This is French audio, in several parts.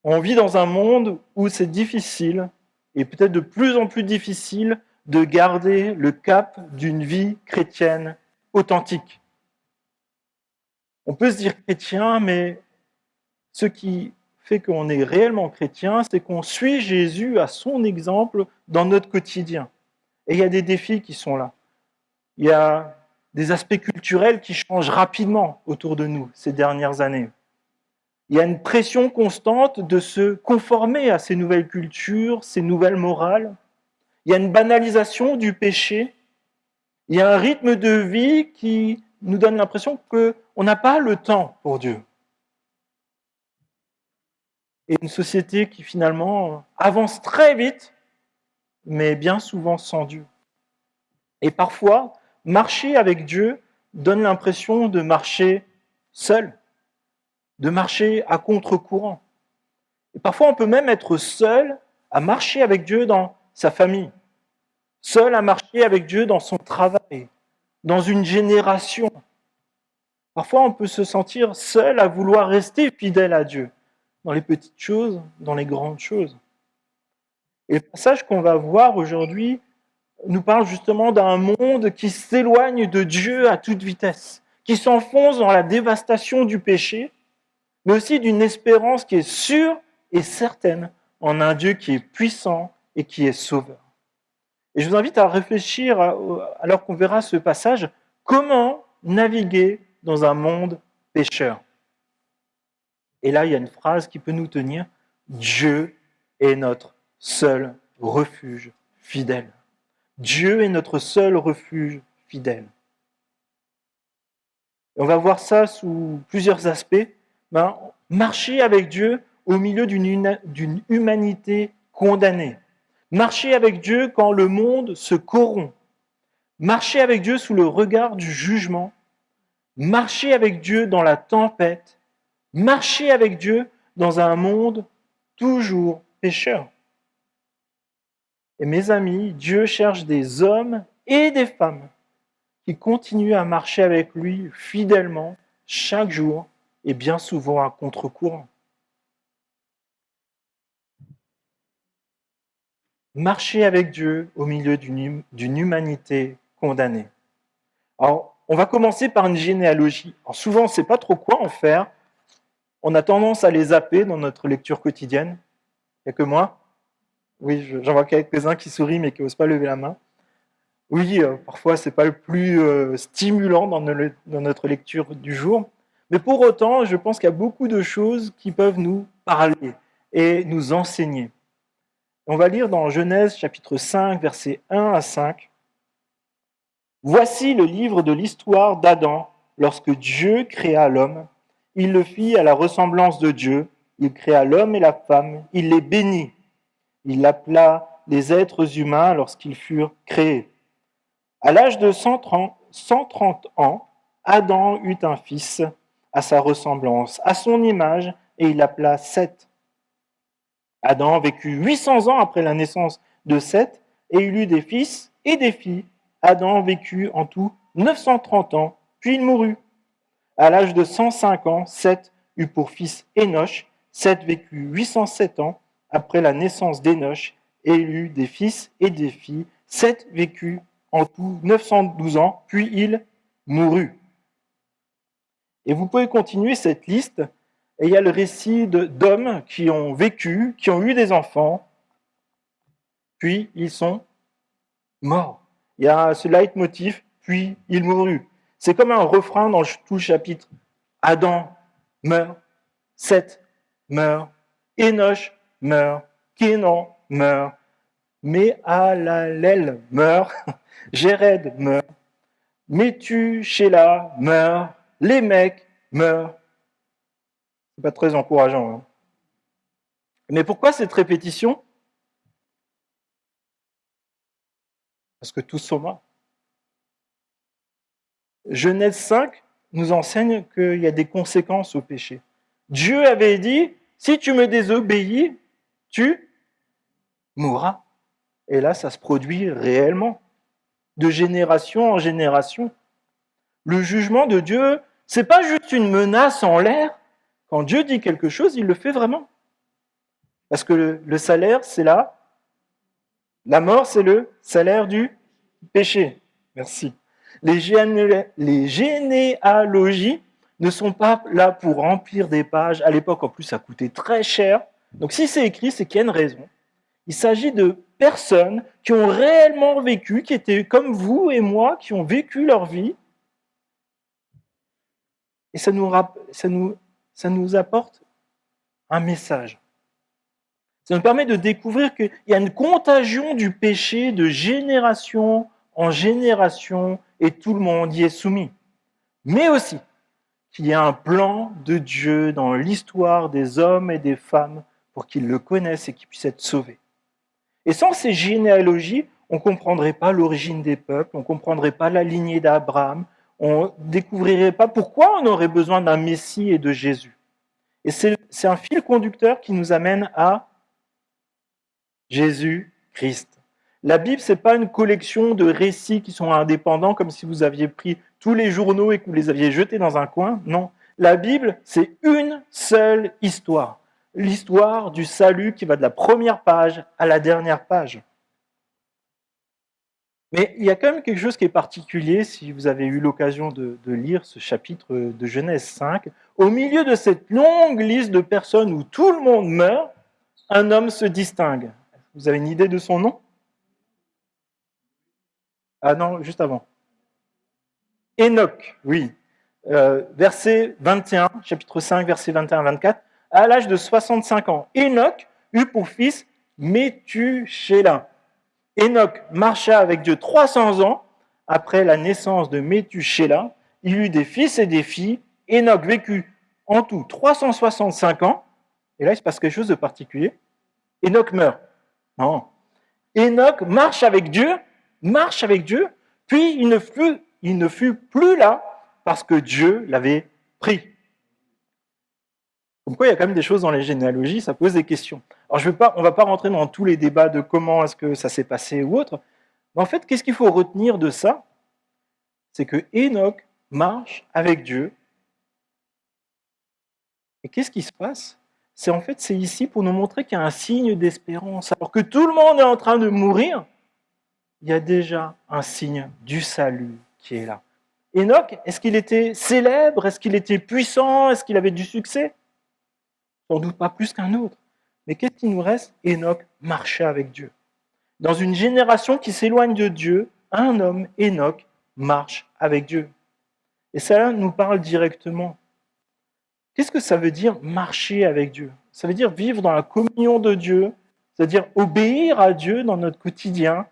On vit dans un monde où c'est difficile, et peut-être de plus en plus difficile, de garder le cap d'une vie chrétienne authentique. On peut se dire chrétien, mais ce qui fait qu'on est réellement chrétien, c'est qu'on suit Jésus à son exemple dans notre quotidien. Et il y a des défis qui sont là. Il y a des aspects culturels qui changent rapidement autour de nous ces dernières années. Il y a une pression constante de se conformer à ces nouvelles cultures, ces nouvelles morales. Il y a une banalisation du péché. Il y a un rythme de vie qui nous donne l'impression qu'on n'a pas le temps pour Dieu. Et une société qui finalement avance très vite, mais bien souvent sans Dieu. Et parfois, marcher avec Dieu donne l'impression de marcher seul, de marcher à contre-courant. Et parfois, on peut même être seul à marcher avec Dieu dans sa famille, seul à marcher avec Dieu dans son travail, dans une génération. Parfois, on peut se sentir seul à vouloir rester fidèle à Dieu, dans les petites choses, dans les grandes choses. Et le passage qu'on va voir aujourd'hui nous parle justement d'un monde qui s'éloigne de Dieu à toute vitesse, qui s'enfonce dans la dévastation du péché, mais aussi d'une espérance qui est sûre et certaine en un Dieu qui est puissant et qui est sauveur. Et je vous invite à réfléchir, alors qu'on verra ce passage, comment naviguer dans un monde pécheur. Et là, il y a une phrase qui peut nous tenir, Dieu est notre seul refuge fidèle. Dieu est notre seul refuge fidèle. Et on va voir ça sous plusieurs aspects. Marcher avec Dieu au milieu d'une humanité condamnée. Marcher avec Dieu quand le monde se corrompt. Marcher avec Dieu sous le regard du jugement. Marcher avec Dieu dans la tempête. Marcher avec Dieu dans un monde toujours pécheur. Et mes amis, Dieu cherche des hommes et des femmes qui continuent à marcher avec lui fidèlement chaque jour et bien souvent à contre-courant. Marcher avec Dieu au milieu d'une humanité condamnée. Alors, on va commencer par une généalogie. Alors, souvent, on ne sait pas trop quoi en faire. On a tendance à les zapper dans notre lecture quotidienne. Il n'y a que moi. Oui, j'en vois quelques-uns qui sourient mais qui n'osent pas lever la main. Oui, parfois, ce n'est pas le plus stimulant dans notre lecture du jour. Mais pour autant, je pense qu'il y a beaucoup de choses qui peuvent nous parler et nous enseigner. On va lire dans Genèse chapitre 5, versets 1 à 5. Voici le livre de l'histoire d'Adam. Lorsque Dieu créa l'homme, il le fit à la ressemblance de Dieu. Il créa l'homme et la femme. Il les bénit. Il appela les êtres humains lorsqu'ils furent créés. À l'âge de 130 ans, Adam eut un fils à sa ressemblance, à son image, et il l'appela Seth. Adam vécut 800 ans après la naissance de Seth, et il eut des fils et des filles. Adam vécut en tout 930 ans, puis il mourut. À l'âge de 105 ans, Seth eut pour fils Énoch. Seth vécut 807 ans après la naissance d'Énoch, et il eut des fils et des filles. Seth vécut en tout 912 ans, puis il mourut. Et vous pouvez continuer cette liste, et il y a le récit d'hommes qui ont vécu, qui ont eu des enfants, puis ils sont morts. Il y a ce leitmotiv, puis il mourut. C'est comme un refrain dans tout le chapitre. Adam meurt, Seth meurt, Énoch meurt, Kénan meurt, Méhalalel meurt, Jéred meurt, Méthushélah meurt, Lémec meurt. C'est pas très encourageant. Hein. Mais pourquoi cette répétition? Parce que tous sont morts. Genèse 5 nous enseigne qu'il y a des conséquences au péché. Dieu avait dit, si tu me désobéis, tu mourras. Et là, ça se produit réellement, de génération en génération. Le jugement de Dieu, c'est pas juste une menace en l'air. Quand Dieu dit quelque chose, il le fait vraiment. Parce que le salaire, c'est la mort, c'est le salaire du péché. Merci. Les généalogies ne sont pas là pour remplir des pages. À l'époque, en plus, ça coûtait très cher. Donc, si c'est écrit, c'est qu'il y a une raison. Il s'agit de personnes qui ont réellement vécu, qui étaient comme vous et moi, qui ont vécu leur vie. Et ça nous apporte un message. Ça nous permet de découvrir qu'il y a une contagion du péché de génération en génération et tout le monde y est soumis. Mais aussi qu'il y a un plan de Dieu dans l'histoire des hommes et des femmes pour qu'ils le connaissent et qu'ils puissent être sauvés. Et sans ces généalogies, on ne comprendrait pas l'origine des peuples, on ne comprendrait pas la lignée d'Abraham, on ne découvrirait pas pourquoi on aurait besoin d'un Messie et de Jésus. Et c'est un fil conducteur qui nous amène à Jésus-Christ. La Bible, ce n'est pas une collection de récits qui sont indépendants, comme si vous aviez pris tous les journaux et que vous les aviez jetés dans un coin. Non, la Bible, c'est une seule histoire. L'histoire du salut qui va de la première page à la dernière page. Mais il y a quand même quelque chose qui est particulier, si vous avez eu l'occasion de lire ce chapitre de Genèse 5. Au milieu de cette longue liste de personnes où tout le monde meurt, un homme se distingue. Vous avez une idée de son nom? Ah non, juste avant. Enoch, oui. Verset 21, chapitre 5, verset 21-24. À l'âge de 65 ans, Enoch eut pour fils Métuchéla. Enoch marcha avec Dieu 300 ans. Après la naissance de Métuchéla, il eut des fils et des filles. Enoch vécut en tout 365 ans. Et là, il se passe quelque chose de particulier. Enoch meurt. Non. Enoch marche avec Dieu, puis il ne fut plus là parce que Dieu l'avait pris. Comme quoi, il y a quand même des choses dans les généalogies, ça pose des questions. Alors, on ne va pas rentrer dans tous les débats de comment est-ce que ça s'est passé ou autre, mais en fait, qu'est-ce qu'il faut retenir de ça? C'est que Enoch marche avec Dieu. Et qu'est-ce qui se passe? C'est ici pour nous montrer qu'il y a un signe d'espérance. Alors que tout le monde est en train de mourir, il y a déjà un signe du salut qui est là. Enoch, est-ce qu'il était célèbre? Est-ce qu'il était puissant? Est-ce qu'il avait du succès? Sans doute pas plus qu'un autre. Mais qu'est-ce qui nous reste? Enoch marchait avec Dieu. Dans une génération qui s'éloigne de Dieu, un homme, Enoch, marche avec Dieu. Et ça nous parle directement. Qu'est-ce que ça veut dire marcher avec Dieu? Ça veut dire vivre dans la communion de Dieu, c'est-à-dire obéir à Dieu dans notre quotidien,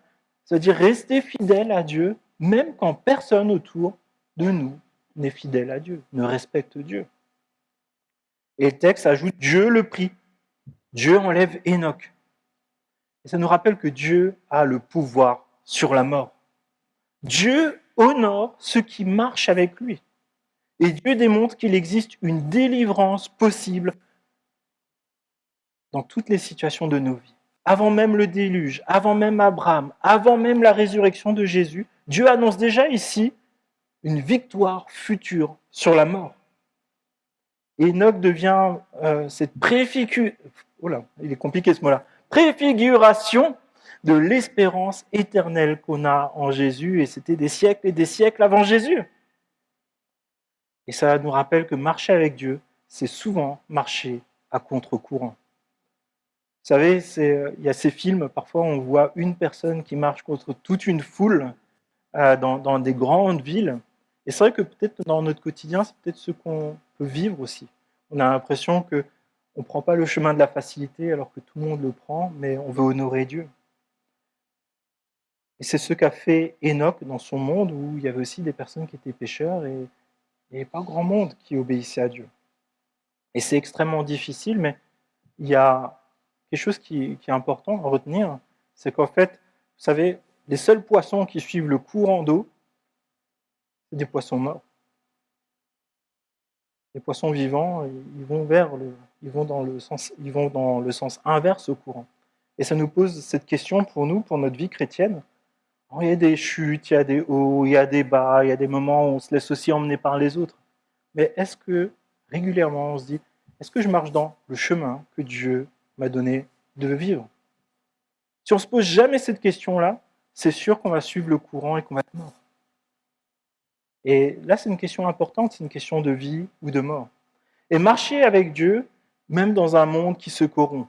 c'est-à-dire rester fidèle à Dieu, même quand personne autour de nous n'est fidèle à Dieu, ne respecte Dieu. Et le texte ajoute Dieu le prit. Dieu enlève Enoch. Et ça nous rappelle que Dieu a le pouvoir sur la mort. Dieu honore ceux qui marchent avec lui. Et Dieu démontre qu'il existe une délivrance possible dans toutes les situations de nos vies. Avant même le déluge, avant même Abraham, avant même la résurrection de Jésus, Dieu annonce déjà ici une victoire future sur la mort. Enoch devient cette préfiguration de l'espérance éternelle qu'on a en Jésus, et c'était des siècles et des siècles avant Jésus. Et ça nous rappelle que marcher avec Dieu, c'est souvent marcher à contre-courant. Vous savez, il y a ces films, parfois on voit une personne qui marche contre toute une foule dans des grandes villes. Et c'est vrai que peut-être dans notre quotidien, c'est peut-être ce qu'on peut vivre aussi. On a l'impression qu'on ne prend pas le chemin de la facilité alors que tout le monde le prend, mais on veut honorer Dieu. Et c'est ce qu'a fait Enoch dans son monde où il y avait aussi des personnes qui étaient pécheurs et il n'y avait pas grand monde qui obéissait à Dieu. Et c'est extrêmement difficile, mais il y a quelque chose qui est important à retenir, c'est qu'en fait, vous savez, les seuls poissons qui suivent le courant d'eau, c'est des poissons morts. Les poissons vivants, ils vont dans le sens inverse au courant. Et ça nous pose cette question pour nous, pour notre vie chrétienne. Alors, il y a des chutes, il y a des hauts, il y a des bas, il y a des moments où on se laisse aussi emmener par les autres. Mais est-ce que régulièrement on se dit, est-ce que je marche dans le chemin que Dieu m'a donné de vivre? Si on ne se pose jamais cette question-là, c'est sûr qu'on va suivre le courant et qu'on va être mort. Et là, c'est une question importante, c'est une question de vie ou de mort. Et marcher avec Dieu, même dans un monde qui se corrompt.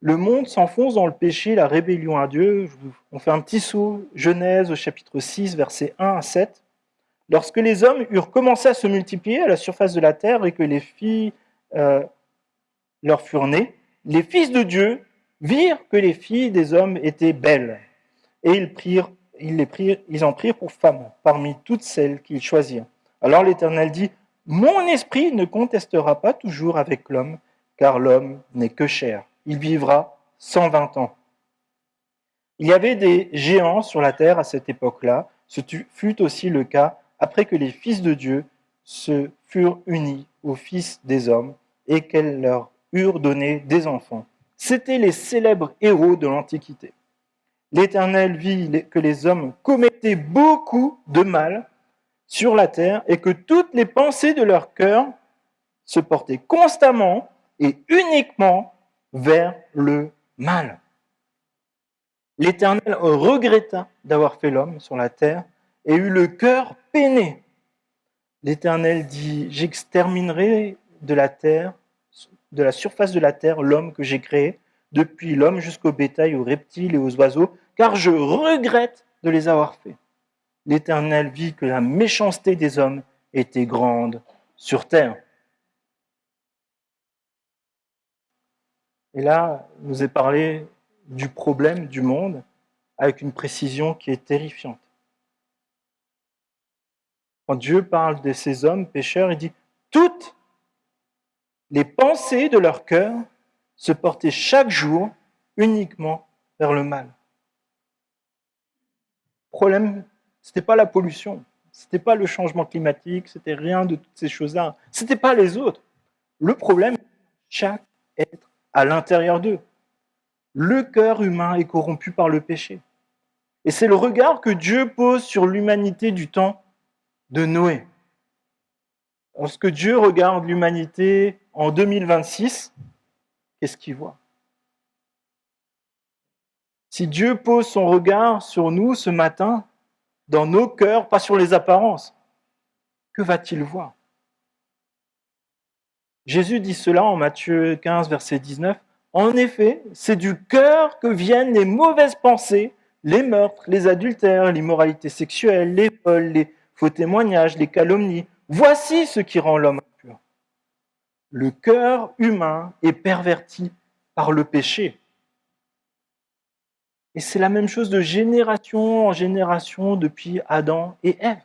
Le monde s'enfonce dans le péché, la rébellion à Dieu. On fait un petit saut, Genèse au chapitre 6, versets 1 à 7. Lorsque les hommes eurent commencé à se multiplier à la surface de la terre et que les filles leur furent nées, les fils de Dieu virent que les filles des hommes étaient belles, et ils en prirent pour femmes parmi toutes celles qu'ils choisirent. Alors l'Éternel dit, mon esprit ne contestera pas toujours avec l'homme, car l'homme n'est que chair. Il vivra 120 ans. Il y avait des géants sur la terre à cette époque-là. Ce fut aussi le cas après que les fils de Dieu se furent unis aux fils des hommes et qu'elles leur eurent donné des enfants. C'étaient les célèbres héros de l'Antiquité. L'Éternel vit que les hommes commettaient beaucoup de mal sur la terre et que toutes les pensées de leur cœur se portaient constamment et uniquement vers le mal. L'Éternel regretta d'avoir fait l'homme sur la terre et eut le cœur peiné. L'Éternel dit, j'exterminerai de la terre, de la surface de la terre, l'homme que j'ai créé, depuis l'homme jusqu'au bétail, aux reptiles et aux oiseaux, car je regrette de les avoir faits. L'Éternel vit que la méchanceté des hommes était grande sur terre. Et là, il nous est parlé du problème du monde avec une précision qui est terrifiante. Quand Dieu parle de ces hommes pécheurs, il dit « Toutes les pensées de leur cœur se portaient chaque jour uniquement vers le mal. » Le problème, ce n'était pas la pollution, ce n'était pas le changement climatique, c'était rien de toutes ces choses-là. Ce n'était pas les autres. Le problème, chaque être à l'intérieur d'eux. Le cœur humain est corrompu par le péché. Et c'est le regard que Dieu pose sur l'humanité du temps de Noé. Lorsque Dieu regarde l'humanité en 2026, qu'est-ce qu'il voit? Si Dieu pose son regard sur nous ce matin, dans nos cœurs, pas sur les apparences, que va-t-il voir? Jésus dit cela en Matthieu 15, verset 19. En effet, c'est du cœur que viennent les mauvaises pensées, les meurtres, les adultères, l'immoralité sexuelle, les vols, les faux témoignages, les calomnies. Voici ce qui rend l'homme impur. Le cœur humain est perverti par le péché. Et c'est la même chose de génération en génération depuis Adam et Ève.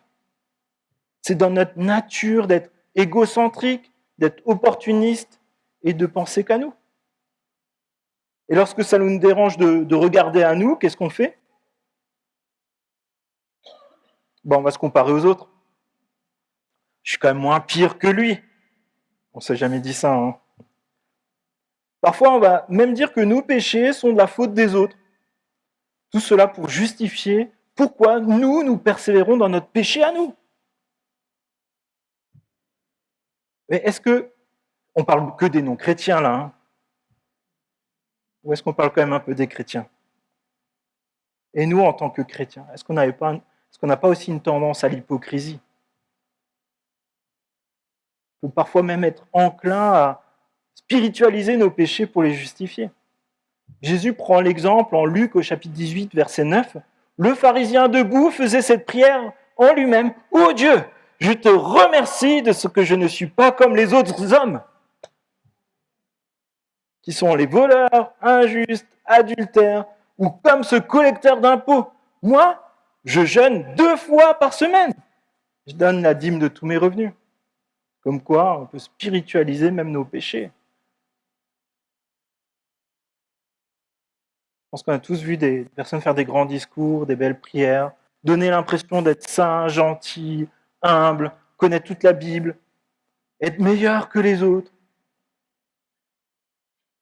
C'est dans notre nature d'être égocentrique, d'être opportuniste et de penser qu'à nous. Et lorsque ça nous dérange de regarder à nous, qu'est-ce qu'on fait? On va se comparer aux autres. Je suis quand même moins pire que lui. On ne s'est jamais dit ça. Hein. Parfois, on va même dire que nos péchés sont de la faute des autres. Tout cela pour justifier pourquoi nous persévérons dans notre péché à nous. Mais est-ce que on parle que des non-chrétiens là hein? Ou est-ce qu'on parle quand même un peu des chrétiens? Et nous, en tant que chrétiens, est-ce qu'on n'a pas aussi une tendance à l'hypocrisie? On peut parfois même être enclin à spiritualiser nos péchés pour les justifier. Jésus prend l'exemple en Luc au chapitre 18, verset 9. Le pharisien debout faisait cette prière en lui-même. « Oh Dieu, je te remercie de ce que je ne suis pas comme les autres hommes, qui sont les voleurs, injustes, adultères, ou comme ce collecteur d'impôts. Moi, je jeûne 2 fois par semaine. Je donne la dîme de tous mes revenus. » Comme quoi, on peut spiritualiser même nos péchés. Je pense qu'on a tous vu des personnes faire des grands discours, des belles prières, donner l'impression d'être saint, gentil, humble, connaître toute la Bible, être meilleur que les autres.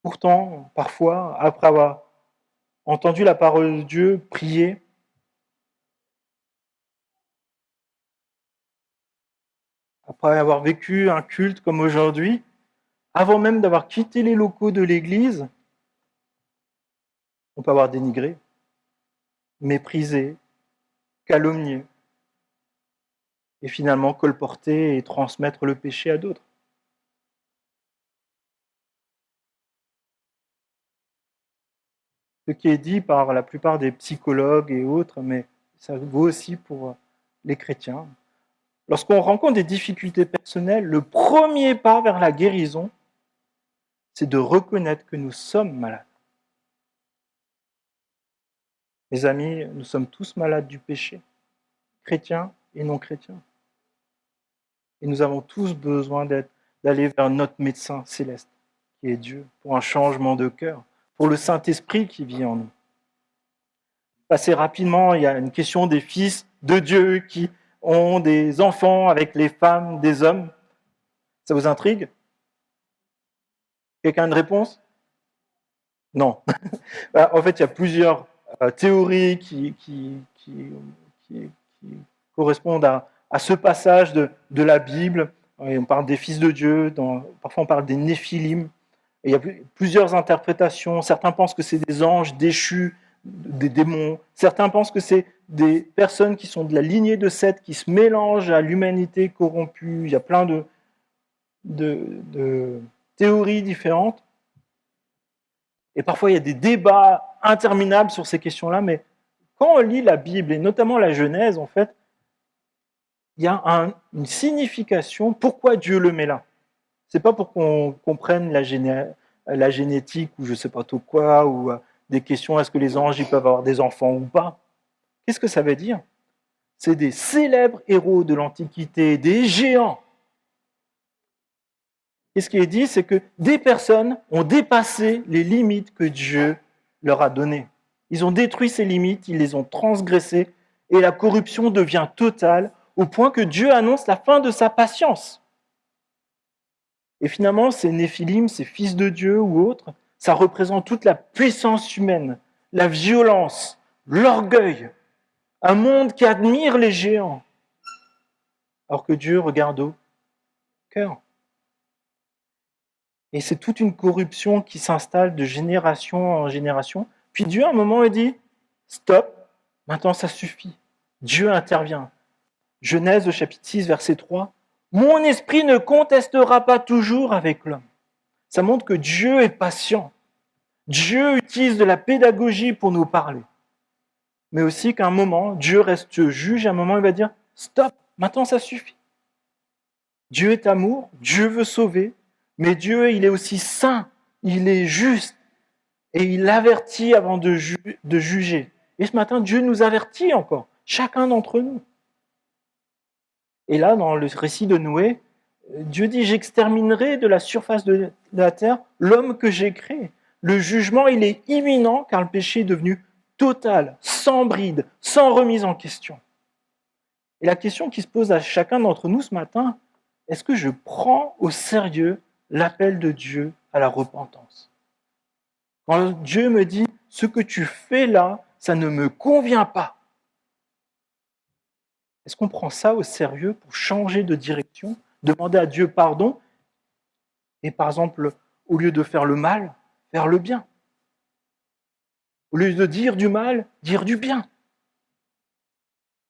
Pourtant, parfois, après avoir entendu la parole de Dieu, prier, après avoir vécu un culte comme aujourd'hui, avant même d'avoir quitté les locaux de l'église, On peut avoir dénigré, méprisé, calomnié, et finalement colporter et transmettre le péché à d'autres. Ce qui est dit par la plupart des psychologues et autres, mais ça vaut aussi pour les chrétiens. Lorsqu'on rencontre des difficultés personnelles, le premier pas vers la guérison, c'est de reconnaître que nous sommes malades. Mes amis, nous sommes tous malades du péché, chrétiens et non chrétiens. Et nous avons tous besoin d'aller vers notre médecin céleste, qui est Dieu, pour un changement de cœur, pour le Saint-Esprit qui vit en nous. Assez rapidement, il y a une question des fils de Dieu qui ont des enfants avec les femmes des hommes. Ça vous intrigue? Quelqu'un a une réponse? Non. En fait, il y a plusieurs théories qui correspondent à ce passage de la Bible. Et on parle des fils de Dieu, parfois on parle des Néphilim. Et il y a plusieurs interprétations. Certains pensent que c'est des anges déchus, des démons. Certains pensent que c'est des personnes qui sont de la lignée de Seth, qui se mélangent à l'humanité corrompue. Il y a plein de théories différentes. Et parfois, il y a des débats interminables sur ces questions-là, mais quand on lit la Bible, et notamment la Genèse, en fait, il y a une signification. Pourquoi Dieu le met là? C'est pas pour qu'on comprenne la génétique ou je sais pas tout quoi, ou des questions, est-ce que les anges ils peuvent avoir des enfants ou pas? Qu'est-ce que ça veut dire? C'est des célèbres héros de l'Antiquité, des géants. Et ce qui est dit, c'est que des personnes ont dépassé les limites que Dieu leur a données. Ils ont détruit ces limites, ils les ont transgressées, et la corruption devient totale, au point que Dieu annonce la fin de sa patience. Et finalement, ces Néphilim, ces fils de Dieu ou autres, ça représente toute la puissance humaine, la violence, l'orgueil, un monde qui admire les géants, alors que Dieu regarde au cœur. Et c'est toute une corruption qui s'installe de génération en génération. Puis Dieu, à un moment, il dit « Stop, maintenant ça suffit. » Dieu intervient. Genèse au chapitre 6, verset 3. « Mon esprit ne contestera pas toujours avec l'homme. » Ça montre que Dieu est patient. Dieu utilise de la pédagogie pour nous parler. Mais aussi qu'à un moment, Dieu reste juge. À un moment, il va dire « Stop, maintenant ça suffit. » Dieu est amour, Dieu veut sauver, mais Dieu, il est aussi saint, il est juste, et il avertit avant de juger. Et ce matin, Dieu nous avertit encore, chacun d'entre nous. Et là, dans le récit de Noé, Dieu dit « J'exterminerai de la surface de la terre l'homme que j'ai créé. » Le jugement, il est imminent, car le péché est devenu total, sans bride, sans remise en question. Et la question qui se pose à chacun d'entre nous ce matin, est-ce que je prends au sérieux l'appel de Dieu à la repentance? Quand Dieu me dit « ce que tu fais là, ça ne me convient pas », est-ce qu'on prend ça au sérieux pour changer de direction, demander à Dieu pardon et par exemple, au lieu de faire le mal, faire le bien? Au lieu de dire du mal, dire du bien?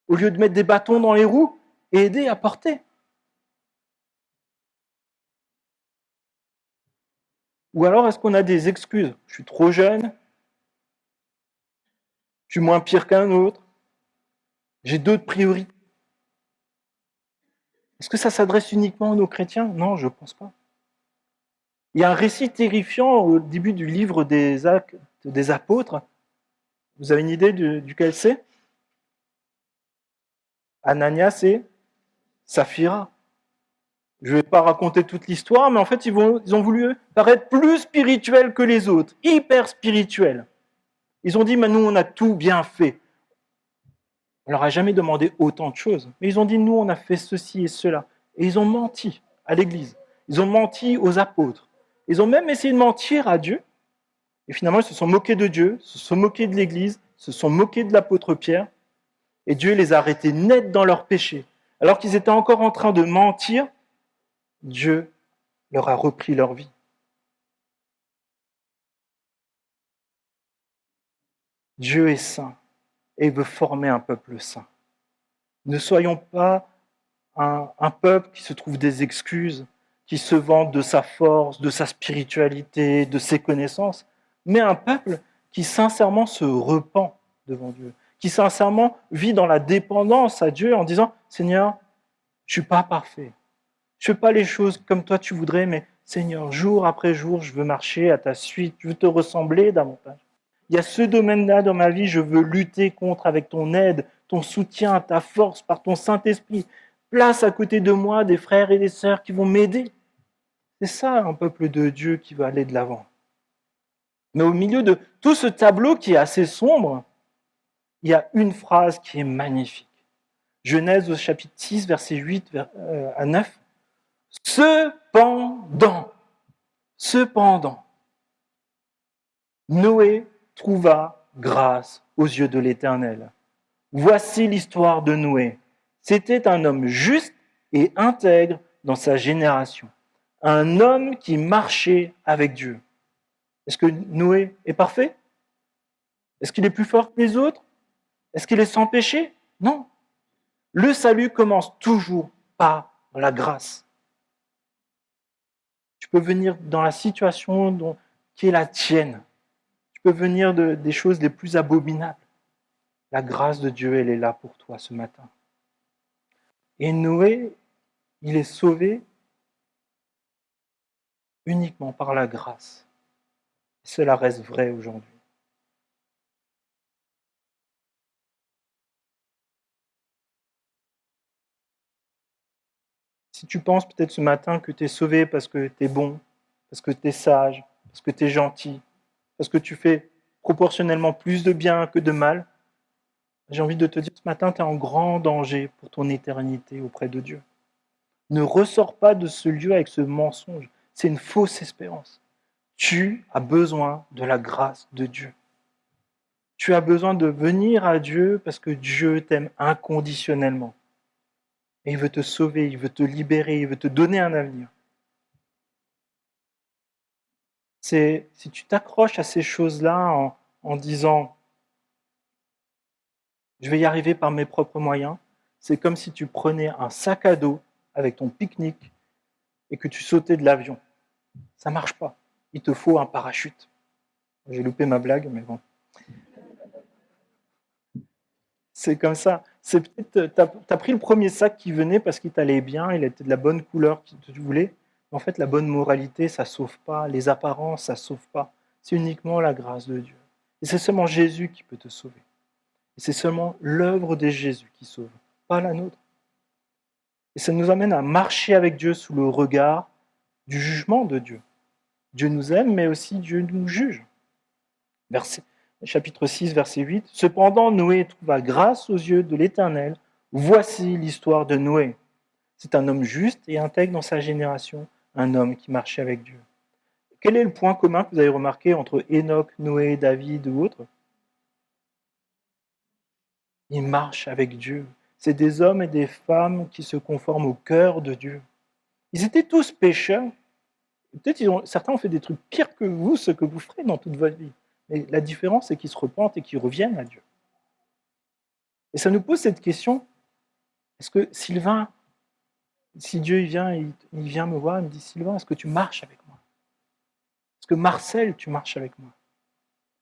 Au lieu de mettre des bâtons dans les roues, aider à porter? Ou alors est-ce qu'on a des excuses? Je suis trop jeune, je suis moins pire qu'un autre, j'ai d'autres priorités. Est-ce que ça s'adresse uniquement aux chrétiens? Non, je ne pense pas. Il y a un récit terrifiant au début du livre des Actes des Apôtres. Vous avez une idée duquel c'est? Ananias et Saphira. Je ne vais pas raconter toute l'histoire, mais en fait, ils ont voulu paraître plus spirituels que les autres, hyper spirituels. Ils ont dit, mais nous, on a tout bien fait. On leur a jamais demandé autant de choses, mais ils ont dit, nous, on a fait ceci et cela. Et ils ont menti à l'Église. Ils ont menti aux apôtres. Ils ont même essayé de mentir à Dieu. Et finalement, ils se sont moqués de Dieu, se sont moqués de l'Église, se sont moqués de l'apôtre Pierre. Et Dieu les a arrêtés net dans leur péché. Alors qu'ils étaient encore en train de mentir, Dieu leur a repris leur vie. Dieu est saint et il veut former un peuple saint. Ne soyons pas un peuple qui se trouve des excuses, qui se vante de sa force, de sa spiritualité, de ses connaissances, mais un peuple qui sincèrement se repent devant Dieu, qui sincèrement vit dans la dépendance à Dieu en disant « Seigneur, je ne suis pas parfait, je ne fais pas les choses comme toi tu voudrais, mais Seigneur, jour après jour, je veux marcher à ta suite, je veux te ressembler davantage. Il y a ce domaine-là dans ma vie, je veux lutter contre avec ton aide, ton soutien, ta force, par ton Saint-Esprit. Place à côté de moi des frères et des sœurs qui vont m'aider. C'est ça un peuple de Dieu qui va aller de l'avant. Mais au milieu de tout ce tableau qui est assez sombre, il y a une phrase qui est magnifique. Genèse au chapitre 6, verset 8 à 9. Cependant, Noé trouva grâce aux yeux de l'Éternel. Voici l'histoire de Noé. C'était un homme juste et intègre dans sa génération. Un homme qui marchait avec Dieu. Est-ce que Noé est parfait? Est-ce qu'il est plus fort que les autres? Est-ce qu'il est sans péché? Non. Le salut commence toujours par la grâce. Tu peux venir dans la situation qui est la tienne. Tu peux venir des choses les plus abominables. La grâce de Dieu, elle est là pour toi ce matin. Et Noé, il est sauvé uniquement par la grâce. Cela reste vrai aujourd'hui. Si tu penses peut-être ce matin que tu es sauvé parce que tu es bon, parce que tu es sage, parce que tu es gentil, parce que tu fais proportionnellement plus de bien que de mal, j'ai envie de te dire ce matin, tu es en grand danger pour ton éternité auprès de Dieu. Ne ressors pas de ce lieu avec ce mensonge. C'est une fausse espérance. Tu as besoin de la grâce de Dieu. Tu as besoin de venir à Dieu parce que Dieu t'aime inconditionnellement. Et il veut te sauver, il veut te libérer, il veut te donner un avenir. Si tu t'accroches à ces choses-là en disant « je vais y arriver par mes propres moyens », c'est comme si tu prenais un sac à dos avec ton pique-nique et que tu sautais de l'avion. Ça ne marche pas. Il te faut un parachute. J'ai loupé ma blague, mais bon. C'est comme ça. C'est peut-être, t'as pris le premier sac qui venait parce qu'il t'allait bien, il était de la bonne couleur que tu voulais. Mais en fait, la bonne moralité, ça ne sauve pas. Les apparences, ça ne sauve pas. C'est uniquement la grâce de Dieu. Et c'est seulement Jésus qui peut te sauver. Et c'est seulement l'œuvre de Jésus qui sauve, pas la nôtre. Et ça nous amène à marcher avec Dieu sous le regard du jugement de Dieu. Dieu nous aime, mais aussi Dieu nous juge. Chapitre 6, verset 8. « Cependant, Noé trouva grâce aux yeux de l'Éternel. Voici l'histoire de Noé. C'est un homme juste et intègre dans sa génération, un homme qui marchait avec Dieu. » Quel est le point commun que vous avez remarqué entre Enoch, Noé, David ou autres? Ils marchent avec Dieu. C'est des hommes et des femmes qui se conforment au cœur de Dieu. Ils étaient tous pécheurs. Peut-être certains ont fait des trucs pires que vous, ce que vous ferez dans toute votre vie. Mais la différence, c'est qu'ils se repentent et qu'ils reviennent à Dieu. Et ça nous pose cette question, est-ce que Sylvain, si Dieu il vient me voir, il me dit, Sylvain, est-ce que tu marches avec moi? Est-ce que Marcel, tu marches avec moi?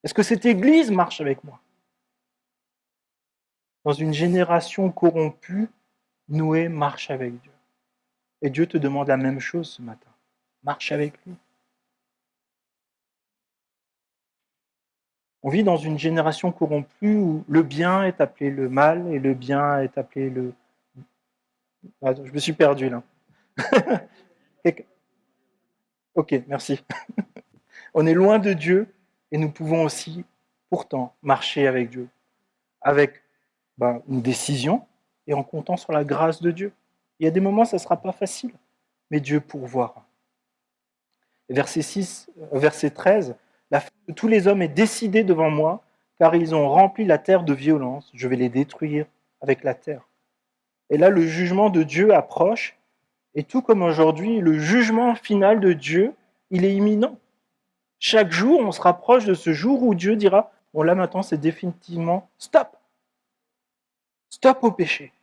Est-ce que cette église marche avec moi? Dans une génération corrompue, Noé marche avec Dieu. Et Dieu te demande la même chose ce matin. Marche avec lui. On vit dans une génération corrompue où le bien est appelé le mal et le bien est appelé le... Ah, je me suis perdu là. Ok, merci. On est loin de Dieu et nous pouvons aussi pourtant marcher avec Dieu, avec une décision et en comptant sur la grâce de Dieu. Il y a des moments, ça ne sera pas facile, mais Dieu pourvoira. Verset 13, « La fin de tous les hommes est décidée devant moi, car ils ont rempli la terre de violence, je vais les détruire avec la terre. » Et là, le jugement de Dieu approche, et tout comme aujourd'hui, le jugement final de Dieu, il est imminent. Chaque jour, on se rapproche de ce jour où Dieu dira Bon, là maintenant, c'est définitivement stop. Stop au péché.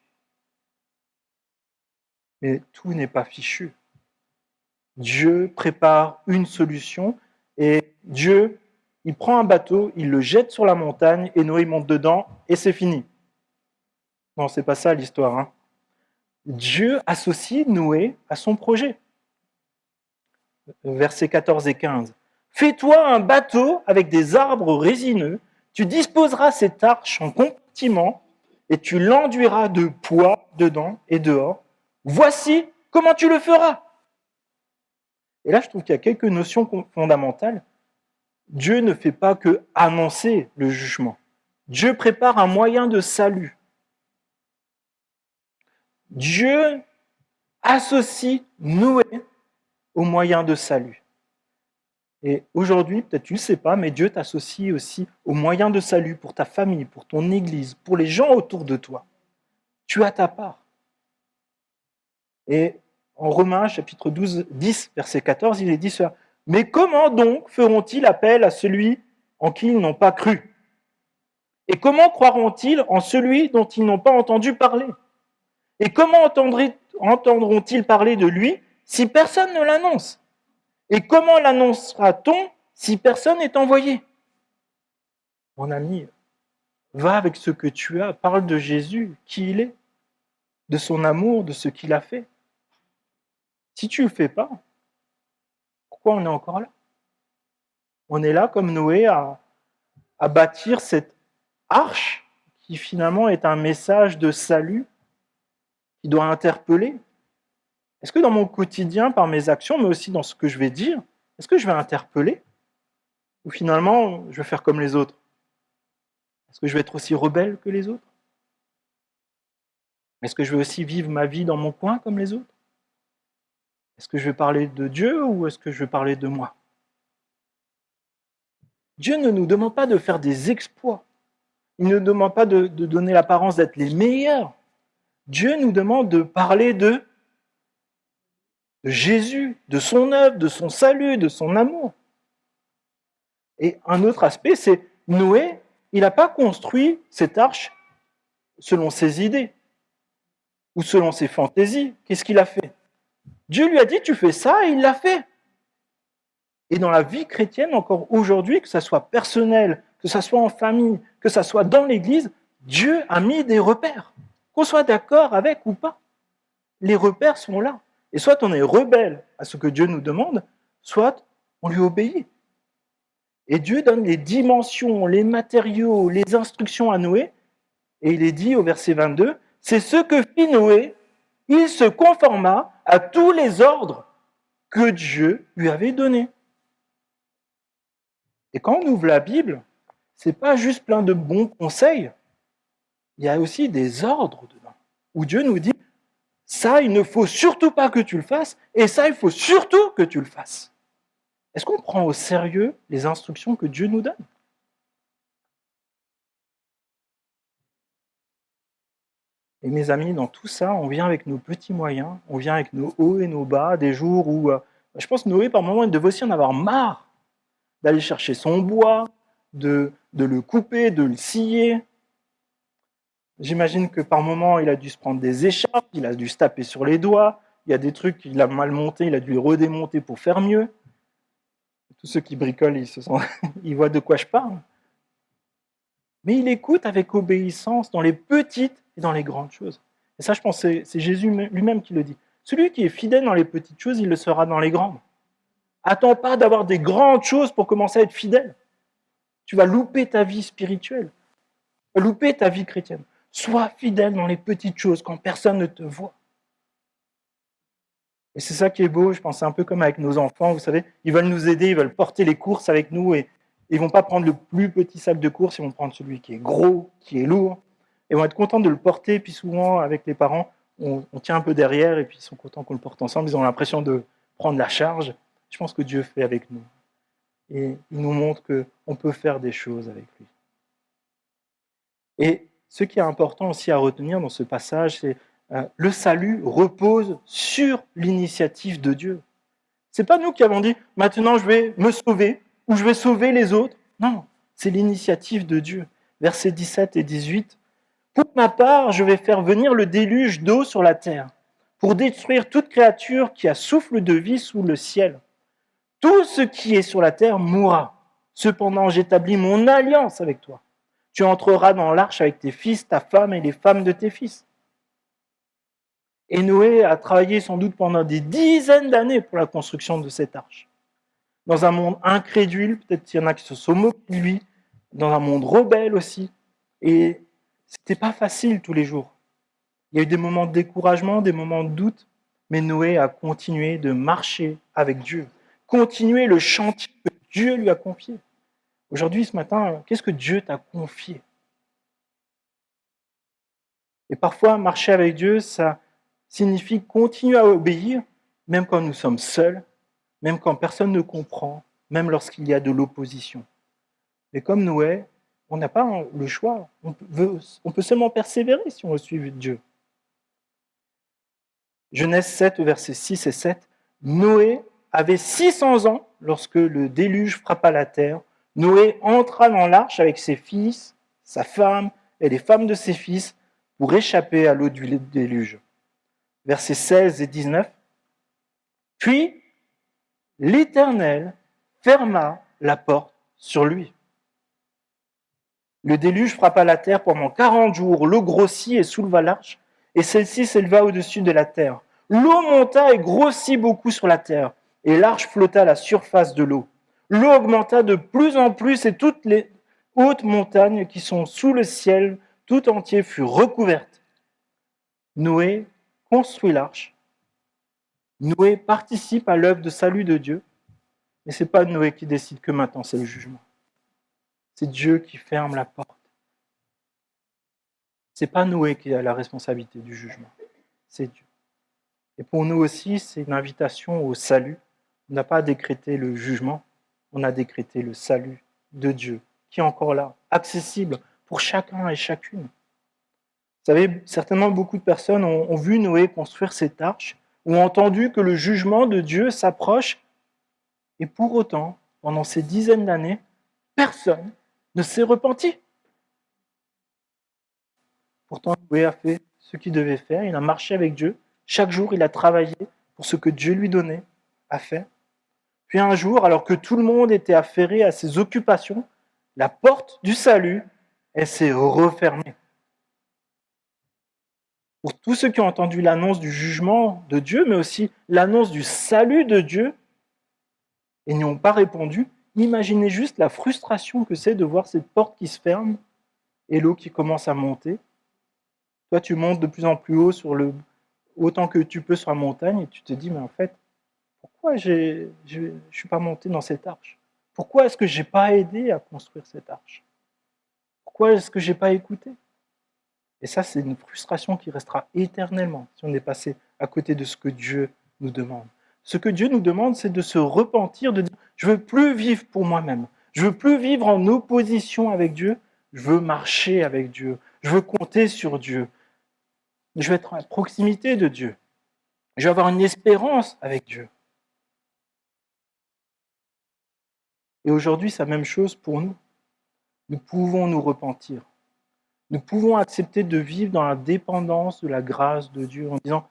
Mais tout n'est pas fichu. Dieu prépare une solution et Dieu, il prend un bateau, il le jette sur la montagne et Noé monte dedans et c'est fini. Non, c'est pas ça l'histoire. Hein. Dieu associe Noé à son projet. Versets 14 et 15. Fais-toi un bateau avec des arbres résineux, tu disposeras cette arche en compartiment et tu l'enduiras de poids dedans et dehors. Voici comment tu le feras. Et là, je trouve qu'il y a quelques notions fondamentales. Dieu ne fait pas que annoncer le jugement. Dieu prépare un moyen de salut. Dieu associe Noé au moyen de salut. Et aujourd'hui, peut-être tu ne le sais pas, mais Dieu t'associe aussi au moyen de salut pour ta famille, pour ton église, pour les gens autour de toi. Tu as ta part. Et en Romains, chapitre 12, 10, verset 14, il est dit cela. Mais comment donc feront-ils appel à celui en qui ils n'ont pas cru? Et comment croiront-ils en celui dont ils n'ont pas entendu parler? Et comment entendront-ils parler de lui si personne ne l'annonce? Et comment l'annoncera-t-on si personne n'est envoyé? Mon ami, va avec ce que tu as, parle de Jésus, qui il est, de son amour, de ce qu'il a fait. Si tu ne le fais pas, pourquoi on est encore là? On est là comme Noé à bâtir cette arche qui finalement est un message de salut qui doit interpeller. Est-ce que dans mon quotidien, par mes actions, mais aussi dans ce que je vais dire, est-ce que je vais interpeller? Ou finalement, je vais faire comme les autres? Est-ce que je vais être aussi rebelle que les autres? Est-ce que je vais aussi vivre ma vie dans mon coin comme les autres? Est-ce que je vais parler de Dieu ou est-ce que je vais parler de moi? Dieu ne nous demande pas de faire des exploits. Il ne nous demande pas de donner l'apparence d'être les meilleurs. Dieu nous demande de parler de Jésus, de son œuvre, de son salut, de son amour. Et un autre aspect, c'est Noé, il n'a pas construit cette arche selon ses idées ou selon ses fantaisies. Qu'est-ce qu'il a fait? Dieu lui a dit, tu fais ça, et il l'a fait. Et dans la vie chrétienne, encore aujourd'hui, que ça soit personnel, que ça soit en famille, que ça soit dans l'Église, Dieu a mis des repères. Qu'on soit d'accord avec ou pas, les repères sont là. Et soit on est rebelle à ce que Dieu nous demande, soit on lui obéit. Et Dieu donne les dimensions, les matériaux, les instructions à Noé. Et il est dit au verset 22, c'est ce que fit Noé, il se conforma à tous les ordres que Dieu lui avait donnés. Et quand on ouvre la Bible, c'est pas juste plein de bons conseils, il y a aussi des ordres dedans, où Dieu nous dit, ça, il ne faut surtout pas que tu le fasses, et ça, il faut surtout que tu le fasses. Est-ce qu'on prend au sérieux les instructions que Dieu nous donne? Et mes amis, dans tout ça, on vient avec nos petits moyens, on vient avec nos hauts et nos bas, des jours où, je pense Noé, par moment, il devait aussi en avoir marre d'aller chercher son bois, de le couper, de le scier. J'imagine que par moment, il a dû se prendre des écharpes, il a dû se taper sur les doigts, il y a des trucs qu'il a mal montés, il a dû les redémonter pour faire mieux. Tous ceux qui bricolent, ils voient de quoi je parle. Mais il écoute avec obéissance dans les petites et dans les grandes choses. Et ça, je pense, c'est Jésus lui-même qui le dit. Celui qui est fidèle dans les petites choses, il le sera dans les grandes. Attends pas d'avoir des grandes choses pour commencer à être fidèle. Tu vas louper ta vie spirituelle, tu vas louper ta vie chrétienne. Sois fidèle dans les petites choses quand personne ne te voit. Et c'est ça qui est beau, je pense, c'est un peu comme avec nos enfants, vous savez, ils veulent nous aider, ils veulent porter les courses avec nous et ils ne vont pas prendre le plus petit sac de courses, ils vont prendre celui qui est gros, qui est lourd, et vont être contents de le porter, puis souvent, avec les parents, on tient un peu derrière et puis ils sont contents qu'on le porte ensemble, ils ont l'impression de prendre la charge. Je pense que Dieu fait avec nous. Et il nous montre qu'on peut faire des choses avec lui. Et ce qui est important aussi à retenir dans ce passage, c'est le salut repose sur l'initiative de Dieu. Ce n'est pas nous qui avons dit « maintenant je vais me sauver » ou « je vais sauver les autres ». Non, C'est l'initiative de Dieu. Versets 17 et 18. Pour ma part, je vais faire venir le déluge d'eau sur la terre, pour détruire toute créature qui a souffle de vie sous le ciel. Tout ce qui est sur la terre mourra. Cependant, j'établis mon alliance avec toi. Tu entreras dans l'arche avec tes fils, ta femme et les femmes de tes fils. Et Noé a travaillé sans doute pendant des dizaines d'années pour la construction de cette arche. Dans un monde incrédule, peut-être qu'il y en a qui se sont moqués de lui, dans un monde rebelle aussi. Et c'était pas facile tous les jours. Il y a eu des moments de découragement, des moments de doute, mais Noé a continué de marcher avec Dieu, continuer le chantier que Dieu lui a confié. Aujourd'hui, ce matin, qu'est-ce que Dieu t'a confié? Et parfois, marcher avec Dieu, ça signifie continuer à obéir, même quand nous sommes seuls, même quand personne ne comprend, même lorsqu'il y a de l'opposition. Mais comme Noé, on n'a pas le choix. On peut seulement persévérer si on veut suivre Dieu. Genèse 7, versets 6 et 7. Noé avait 600 ans lorsque le déluge frappa la terre. Noé entra dans l'arche avec ses fils, sa femme et les femmes de ses fils pour échapper à l'eau du déluge. Versets 16 et 19. Puis l'Éternel ferma la porte sur lui. Le déluge frappa la terre pendant 40 jours. L'eau grossit et souleva l'arche, et celle-ci s'éleva au-dessus de la terre. L'eau monta et grossit beaucoup sur la terre, et l'arche flotta à la surface de l'eau. L'eau augmenta de plus en plus, et toutes les hautes montagnes qui sont sous le ciel tout entier furent recouvertes. Noé construit l'arche. Noé participe à l'œuvre de salut de Dieu, mais ce n'est pas Noé qui décide que maintenant c'est le jugement. C'est Dieu qui ferme la porte. Ce n'est pas Noé qui a la responsabilité du jugement, c'est Dieu. Et pour nous aussi, c'est une invitation au salut. On n'a pas décrété le jugement, on a décrété le salut de Dieu, qui est encore là, accessible pour chacun et chacune. Vous savez, certainement beaucoup de personnes ont vu Noé construire cette arche, ont entendu que le jugement de Dieu s'approche, et pour autant, pendant ces dizaines d'années, personne ne s'est repenti. Pourtant, Noé a fait ce qu'il devait faire, il a marché avec Dieu. Chaque jour, il a travaillé pour ce que Dieu lui donnait à faire. Puis un jour, alors que tout le monde était affairé à ses occupations, la porte du salut, elle s'est refermée. Pour tous ceux qui ont entendu l'annonce du jugement de Dieu, mais aussi l'annonce du salut de Dieu, et n'y ont pas répondu, imaginez juste la frustration que c'est de voir cette porte qui se ferme et l'eau qui commence à monter. Toi, tu montes de plus en plus haut autant que tu peux sur la montagne, et tu te dis, mais en fait, pourquoi je ne suis pas monté dans cette arche? Pourquoi est-ce que je n'ai pas aidé à construire cette arche? Pourquoi est-ce que je n'ai pas écouté? Et ça, c'est une frustration qui restera éternellement si on est passé à côté de ce que Dieu nous demande. Ce que Dieu nous demande, c'est de se repentir, de dire, je ne veux plus vivre pour moi-même. Je ne veux plus vivre en opposition avec Dieu. Je veux marcher avec Dieu. Je veux compter sur Dieu. Je veux être à proximité de Dieu. Je veux avoir une espérance avec Dieu. Et aujourd'hui, c'est la même chose pour nous. Nous pouvons nous repentir. Nous pouvons accepter de vivre dans la dépendance de la grâce de Dieu en disant,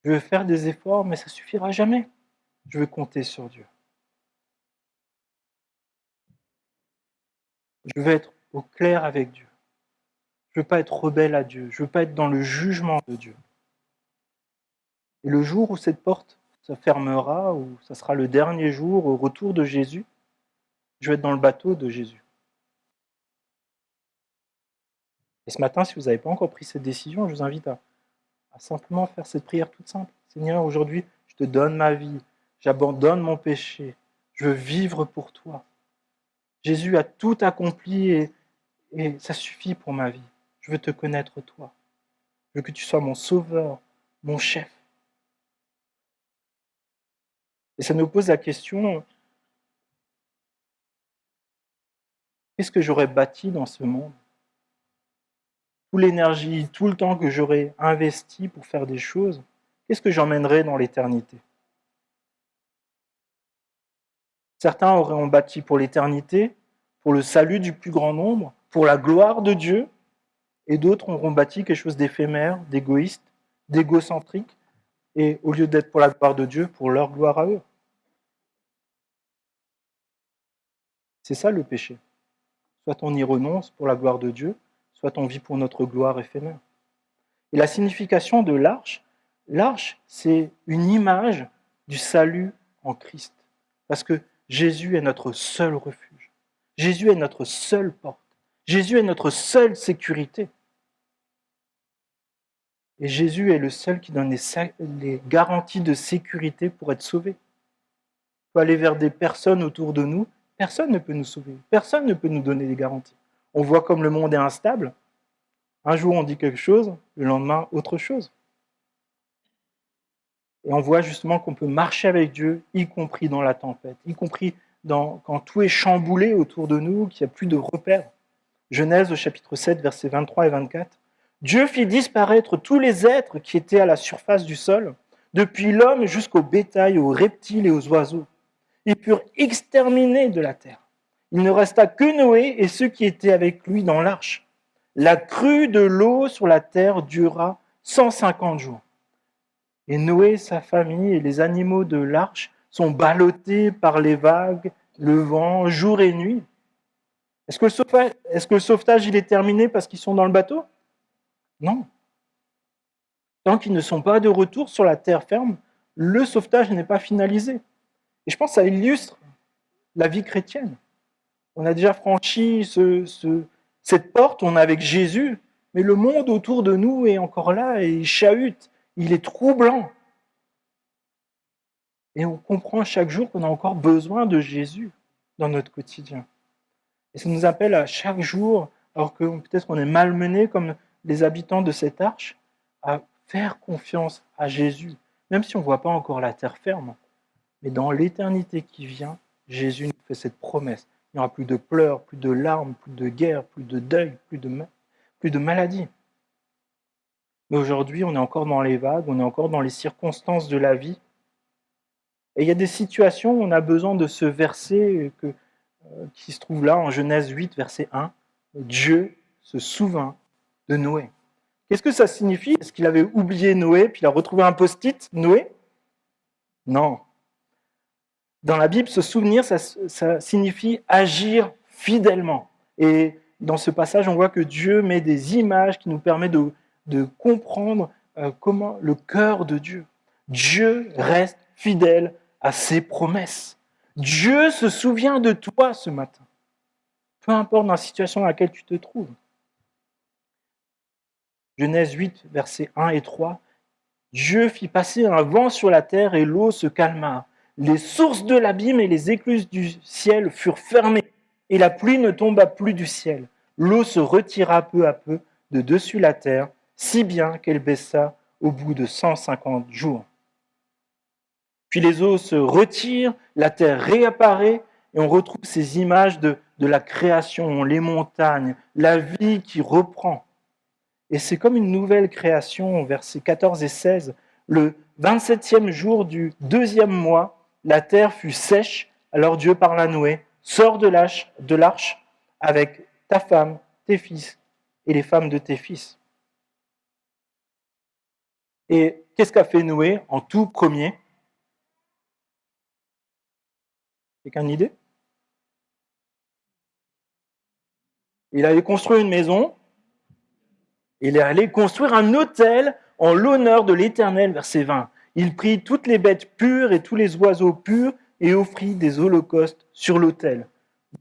je veux faire des efforts, mais ça ne suffira jamais. Je veux compter sur Dieu. Je veux être au clair avec Dieu. Je ne veux pas être rebelle à Dieu. Je ne veux pas être dans le jugement de Dieu. Et le jour où cette porte se fermera, ou ça sera le dernier jour au retour de Jésus, je vais être dans le bateau de Jésus. Et ce matin, si vous n'avez pas encore pris cette décision, je vous invite à simplement faire cette prière toute simple. Seigneur, aujourd'hui, je te donne ma vie. J'abandonne mon péché. Je veux vivre pour toi. Jésus a tout accompli et ça suffit pour ma vie. Je veux te connaître toi. Je veux que tu sois mon sauveur, mon chef. Et ça nous pose la question, qu'est-ce que j'aurais bâti dans ce monde? Toute l'énergie, tout le temps que j'aurais investi pour faire des choses, qu'est-ce que j'emmènerais dans l'éternité? Certains auraient bâti pour l'éternité, pour le salut du plus grand nombre, pour la gloire de Dieu, et d'autres auront bâti quelque chose d'éphémère, d'égoïste, d'égocentrique, et au lieu d'être pour la gloire de Dieu, pour leur gloire à eux. C'est ça le péché. Soit on y renonce pour la gloire de Dieu, soit on vit pour notre gloire éphémère. Et la signification de l'arche, c'est une image du salut en Christ. Parce que Jésus est notre seul refuge. Jésus est notre seule porte. Jésus est notre seule sécurité. Et Jésus est le seul qui donne les garanties de sécurité pour être sauvé. On peut aller vers des personnes autour de nous, personne ne peut nous sauver, personne ne peut nous donner des garanties. On voit comme le monde est instable. Un jour on dit quelque chose, le lendemain autre chose. Et on voit justement qu'on peut marcher avec Dieu, y compris dans la tempête, y compris quand tout est chamboulé autour de nous, qu'il n'y a plus de repères. Genèse au chapitre 7, versets 23 et 24. Dieu fit disparaître tous les êtres qui étaient à la surface du sol, depuis l'homme jusqu'au bétail, aux reptiles et aux oiseaux. Ils furent exterminés de la terre. Il ne resta que Noé et ceux qui étaient avec lui dans l'arche. La crue de l'eau sur la terre dura 150 jours. Et Noé, sa famille et les animaux de l'arche sont ballottés par les vagues, le vent, jour et nuit. Est-ce que le sauvetage il est terminé parce qu'ils sont dans le bateau? Non. Tant qu'ils ne sont pas de retour sur la terre ferme, le sauvetage n'est pas finalisé. Et je pense que ça illustre la vie chrétienne. On a déjà franchi cette porte, on est avec Jésus, mais le monde autour de nous est encore là et il chahute, il est troublant. Et on comprend chaque jour qu'on a encore besoin de Jésus dans notre quotidien. Et ça nous appelle à chaque jour, alors que peut-être qu'on est malmené comme les habitants de cette arche, à faire confiance à Jésus, même si on ne voit pas encore la terre ferme. Mais dans l'éternité qui vient, Jésus nous fait cette promesse. Il n'y aura plus de pleurs, plus de larmes, plus de guerre, plus de deuil, plus de maladie. Mais aujourd'hui, on est encore dans les vagues, on est encore dans les circonstances de la vie. Et il y a des situations où on a besoin de ce verset qui se trouve là en Genèse 8, verset 1. Dieu se souvint de Noé. Qu'est-ce que ça signifie? Est-ce qu'il avait oublié Noé, puis il a retrouvé un post-it, Noé? Non. Dans la Bible, se souvenir, ça signifie agir fidèlement. Et dans ce passage, on voit que Dieu met des images qui nous permettent de comprendre comment le cœur de Dieu. Dieu reste fidèle à ses promesses. Dieu se souvient de toi ce matin, peu importe dans la situation dans laquelle tu te trouves. Genèse 8, versets 1 et 3. Dieu fit passer un vent sur la terre et l'eau se calma. Les sources de l'abîme et les écluses du ciel furent fermées et la pluie ne tomba plus du ciel. L'eau se retira peu à peu de dessus la terre, si bien qu'elle baissa au bout de 150 jours. Puis les eaux se retirent, la terre réapparaît et on retrouve ces images de la création, les montagnes, la vie qui reprend. Et c'est comme une nouvelle création, versets 14 et 16. Le 27e jour du 2e mois, la terre fut sèche, alors Dieu parla à Noé, sors de l'arche avec ta femme, tes fils et les femmes de tes fils. Et qu'est-ce qu'a fait Noé en tout premier? Quelqu'un a une idée? Il allait construire une maison, il est allé construire un autel en l'honneur de l'Éternel, verset 20. Il prit toutes les bêtes pures et tous les oiseaux purs et offrit des holocaustes sur l'autel.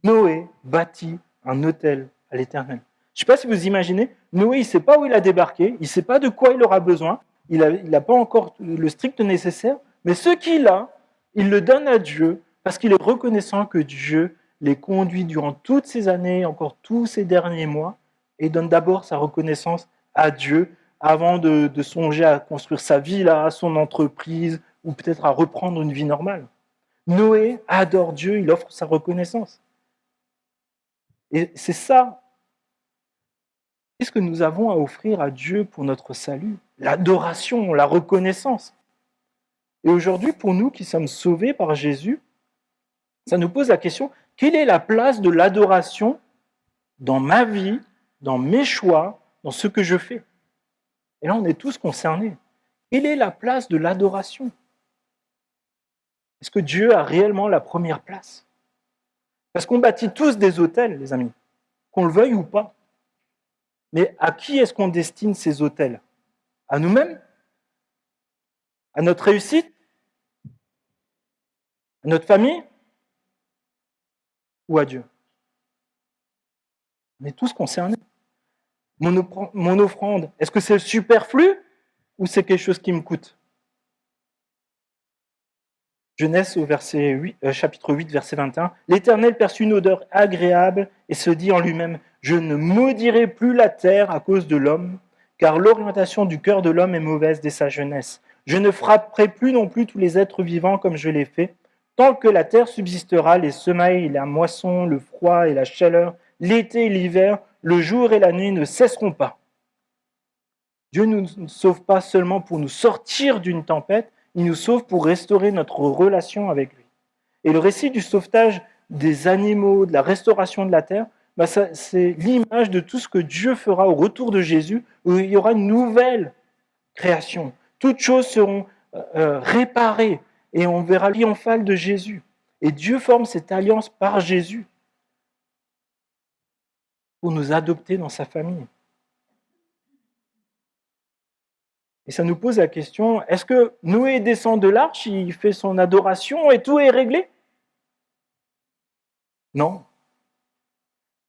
Noé bâtit un autel à l'Éternel. Je ne sais pas si vous imaginez, Noé, il ne sait pas où il a débarqué, il ne sait pas de quoi il aura besoin, il n'a pas encore le strict nécessaire, mais ce qu'il a, il le donne à Dieu parce qu'il est reconnaissant que Dieu les conduit durant toutes ces années, encore tous ces derniers mois, et donne d'abord sa reconnaissance à Dieu avant de songer à construire sa villa, son entreprise, ou peut-être à reprendre une vie normale. Noé adore Dieu, il offre sa reconnaissance. Et c'est ça. Qu'est-ce que nous avons à offrir à Dieu pour notre salut? L'adoration, la reconnaissance. Et aujourd'hui, pour nous qui sommes sauvés par Jésus, ça nous pose la question, Quelle est la place de l'adoration dans ma vie, dans mes choix, dans ce que je fais? Et là, on est tous concernés. Quelle est la place de l'adoration? Est-ce que Dieu a réellement la première place? Parce qu'on bâtit tous des hôtels, les amis, qu'on le veuille ou pas. Mais à qui est-ce qu'on destine ces hôtels? À nous-mêmes? À notre réussite? À notre famille? Ou à Dieu? On est tous concernés. Mon offrande, est-ce que c'est superflu ou c'est quelque chose qui me coûte? Genèse au chapitre 8, verset 21. L'Éternel perçut une odeur agréable et se dit en lui-même, je ne maudirai plus la terre à cause de l'homme, car l'orientation du cœur de l'homme est mauvaise dès sa jeunesse. Je ne frapperai plus non plus tous les êtres vivants comme je l'ai fait. Tant que la terre subsistera, les semailles, la moisson, le froid et la chaleur, l'été et l'hiver, le jour et la nuit ne cesseront pas. Dieu ne nous sauve pas seulement pour nous sortir d'une tempête, il nous sauve pour restaurer notre relation avec lui. Et le récit du sauvetage des animaux, de la restauration de la terre, c'est l'image de tout ce que Dieu fera au retour de Jésus, où il y aura une nouvelle création. Toutes choses seront réparées et on verra le triomphal de Jésus. Et Dieu forme cette alliance par Jésus pour nous adopter dans sa famille. Et ça nous pose la question, est-ce que Noé descend de l'arche, il fait son adoration et tout est réglé? Non.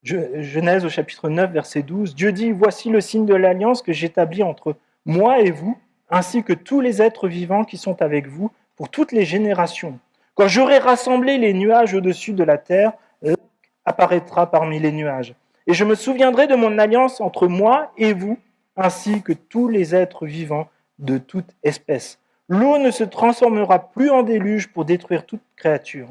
Genèse au chapitre 9, verset 12, Dieu dit, voici le signe de l'alliance que j'établis entre moi et vous, ainsi que tous les êtres vivants qui sont avec vous, pour toutes les générations. Quand j'aurai rassemblé les nuages au-dessus de la terre, l'arc apparaîtra parmi les nuages. Et je me souviendrai de mon alliance entre moi et vous, ainsi que tous les êtres vivants de toute espèce. L'eau ne se transformera plus en déluge pour détruire toute créature.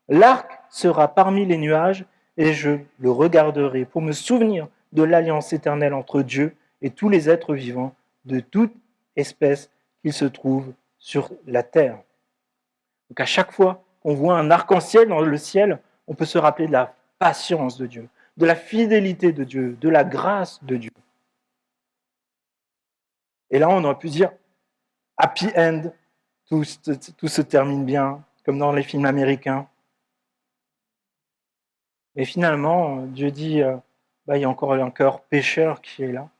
L'arc sera parmi les nuages et je le regarderai pour me souvenir de l'alliance éternelle entre Dieu et tous les êtres vivants de toute espèce qu'ils se trouvent sur la terre. Donc à chaque fois qu'on voit un arc-en-ciel dans le ciel, on peut se rappeler de la patience de Dieu, de la fidélité de Dieu, de la grâce de Dieu. Et là, on aurait pu dire happy end, tout se termine bien, comme dans les films américains. Et finalement, Dieu dit, il y a encore un cœur pécheur qui est là.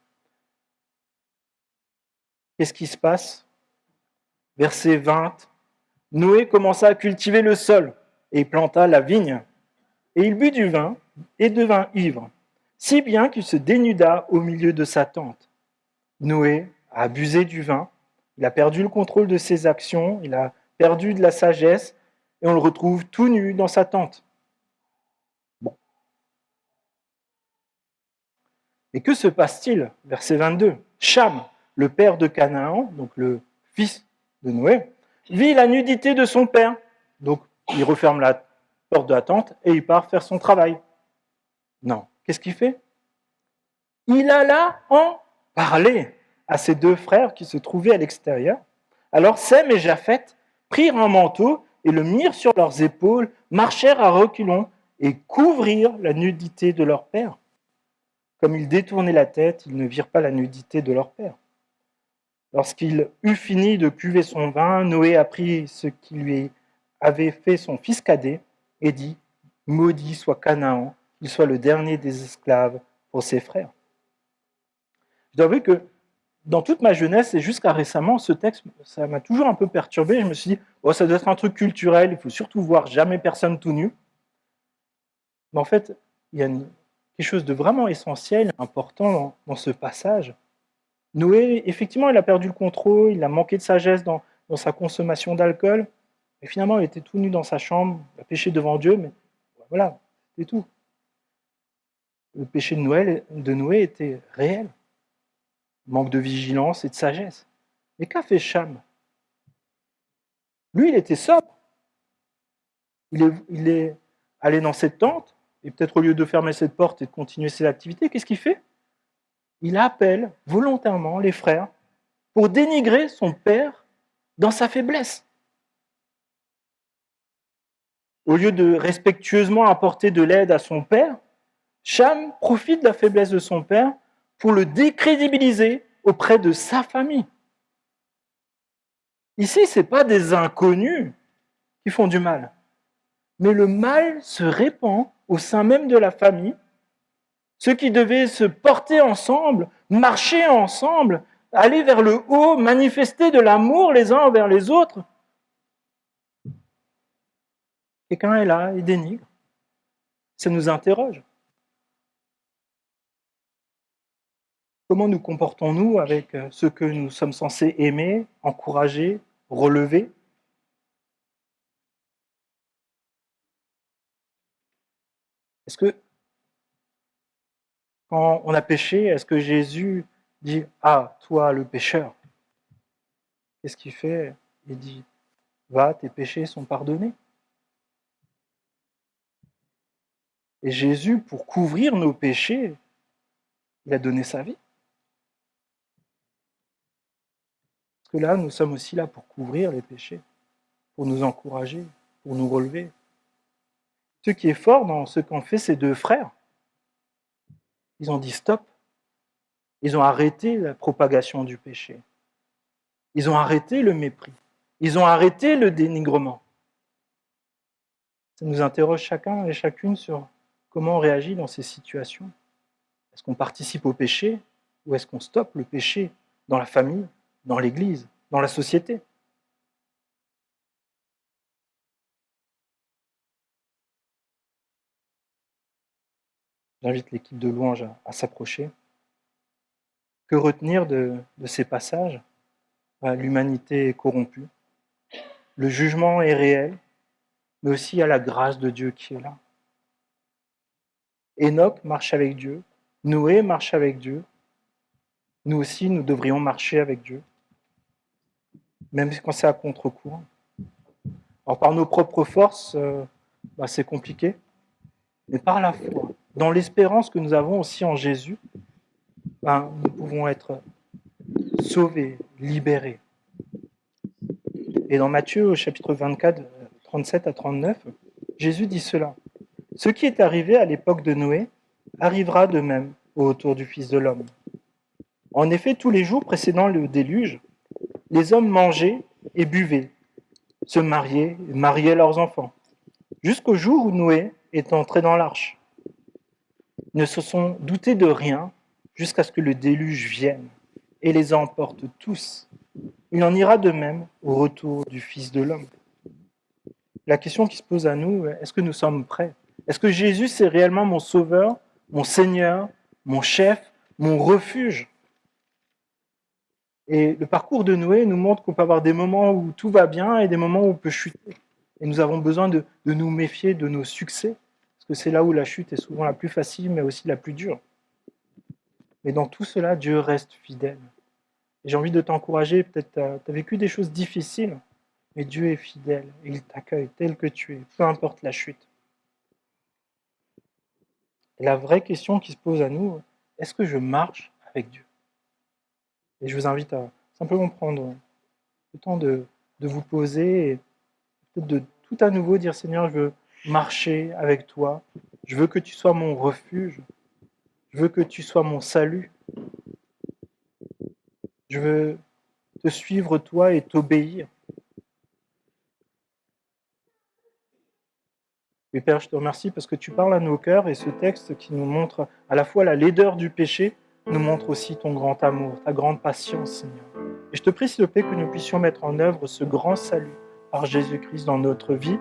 Qu'est-ce qui se passe? Verset 20, Noé commença à cultiver le sol et planta la vigne. Et il but du vin et devint ivre, si bien qu'il se dénuda au milieu de sa tente. Noé a abusé du vin, il a perdu le contrôle de ses actions, il a perdu de la sagesse, et on le retrouve tout nu dans sa tente. Bon. Et que se passe-t-il? Verset 22. Cham, le père de Canaan, donc le fils de Noé, vit la nudité de son père. Donc il referme la porte de la tente et il part faire son travail. Non. Qu'est-ce qu'il fait? Il alla en parler à ses deux frères qui se trouvaient à l'extérieur. Alors Sem et Japheth prirent un manteau et le mirent sur leurs épaules, marchèrent à reculons et couvrirent la nudité de leur père. Comme ils détournaient la tête, ils ne virent pas la nudité de leur père. Lorsqu'il eut fini de cuver son vin, Noé apprit ce qui lui avait fait son fils cadet et dit, « Maudit soit Canaan, qu'il soit le dernier des esclaves pour ses frères. » Je dois avouer que dans toute ma jeunesse et jusqu'à récemment, ce texte, ça m'a toujours un peu perturbé. Je me suis dit, oh, ça doit être un truc culturel, il faut surtout voir jamais personne tout nu. Mais en fait, il y a quelque chose de vraiment essentiel, important dans ce passage. Noé, effectivement, il a perdu le contrôle, il a manqué de sagesse dans sa consommation d'alcool, et finalement, il était tout nu dans sa chambre, il a péché devant Dieu, mais voilà, c'est tout. Le péché de Noé était réel. Manque de vigilance et de sagesse. Mais qu'a fait Cham? Lui, il était sobre. Il est allé dans cette tente, et peut-être au lieu de fermer cette porte et de continuer ses activités, qu'est-ce qu'il fait? Il appelle volontairement les frères pour dénigrer son père dans sa faiblesse. Au lieu de respectueusement apporter de l'aide à son père, Cham profite de la faiblesse de son père pour le décrédibiliser auprès de sa famille. Ici, ce n'est pas des inconnus qui font du mal, mais le mal se répand au sein même de la famille. Ceux qui devaient se porter ensemble, marcher ensemble, aller vers le haut, manifester de l'amour les uns envers les autres. Quelqu'un est là et dénigre. Ça nous interroge. Comment nous comportons-nous avec ceux que nous sommes censés aimer, encourager, relever? Est-ce que, quand on a péché, est-ce que Jésus dit « Ah, toi, le pécheur », qu'est-ce qu'il fait? Il dit « Va, tes péchés sont pardonnés ». Et Jésus, pour couvrir nos péchés, il a donné sa vie. Parce que là, nous sommes aussi là pour couvrir les péchés, pour nous encourager, pour nous relever. Ce qui est fort dans ce qu'ont fait ces deux frères, ils ont dit stop. Ils ont arrêté la propagation du péché. Ils ont arrêté le mépris. Ils ont arrêté le dénigrement. Ça nous interroge chacun et chacune sur comment on réagit dans ces situations. Est-ce qu'on participe au péché ou est-ce qu'on stoppe le péché dans la famille, dans l'Église, dans la société? J'invite l'équipe de louange à s'approcher. Que retenir de ces passages? L'humanité est corrompue. Le jugement est réel, mais aussi il y a la grâce de Dieu qui est là. Enoch marche avec Dieu, Noé marche avec Dieu. Nous aussi, nous devrions marcher avec Dieu, même quand c'est à contre-courant. Alors par nos propres forces, c'est compliqué, mais par la foi, dans l'espérance que nous avons aussi en Jésus, nous pouvons être sauvés, libérés. Et dans Matthieu, au chapitre 24, 37 à 39, Jésus dit cela. « Ce qui est arrivé à l'époque de Noé arrivera de même autour du Fils de l'homme. En effet, tous les jours précédant le déluge, les hommes mangeaient et buvaient, se mariaient et mariaient leurs enfants, jusqu'au jour où Noé est entré dans l'arche. Ils ne se sont doutés de rien jusqu'à ce que le déluge vienne et les emporte tous. Il en ira de même au retour du Fils de l'homme. » La question qui se pose à nous, est-ce que nous sommes prêts? Est-ce que Jésus, c'est réellement mon sauveur, mon Seigneur, mon chef, mon refuge? Et le parcours de Noé nous montre qu'on peut avoir des moments où tout va bien et des moments où on peut chuter. Et nous avons besoin de nous méfier de nos succès, parce que c'est là où la chute est souvent la plus facile, mais aussi la plus dure. Mais dans tout cela, Dieu reste fidèle. Et j'ai envie de t'encourager, peut-être tu as vécu des choses difficiles, mais Dieu est fidèle et il t'accueille tel que tu es, peu importe la chute. Et la vraie question qui se pose à nous, est-ce que je marche avec Dieu? Et je vous invite à simplement prendre le temps de vous poser et peut-être de tout à nouveau dire Seigneur, je veux marcher avec toi, je veux que tu sois mon refuge, je veux que tu sois mon salut, je veux te suivre toi et t'obéir. Et Père, je te remercie parce que tu parles à nos cœurs et ce texte qui nous montre à la fois la laideur du péché, nous montre aussi ton grand amour, ta grande patience, Seigneur. Et je te prie, s'il te plaît, que nous puissions mettre en œuvre ce grand salut par Jésus-Christ dans notre vie,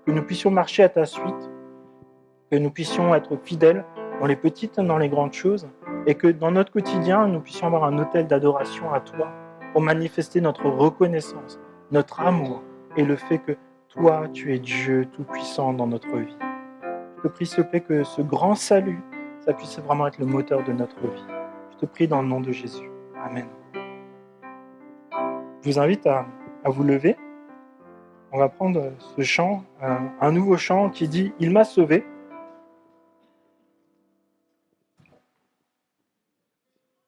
que nous puissions marcher à ta suite, que nous puissions être fidèles dans les petites et dans les grandes choses, et que dans notre quotidien, nous puissions avoir un autel d'adoration à toi pour manifester notre reconnaissance, notre amour et le fait que toi, tu es Dieu tout-puissant dans notre vie. Je te prie, s'il te plaît, que ce grand salut, ça puisse vraiment être le moteur de notre vie. Je te prie dans le nom de Jésus. Amen. Je vous invite à vous lever. On va prendre ce chant, un nouveau chant qui dit « Il m'a sauvé ».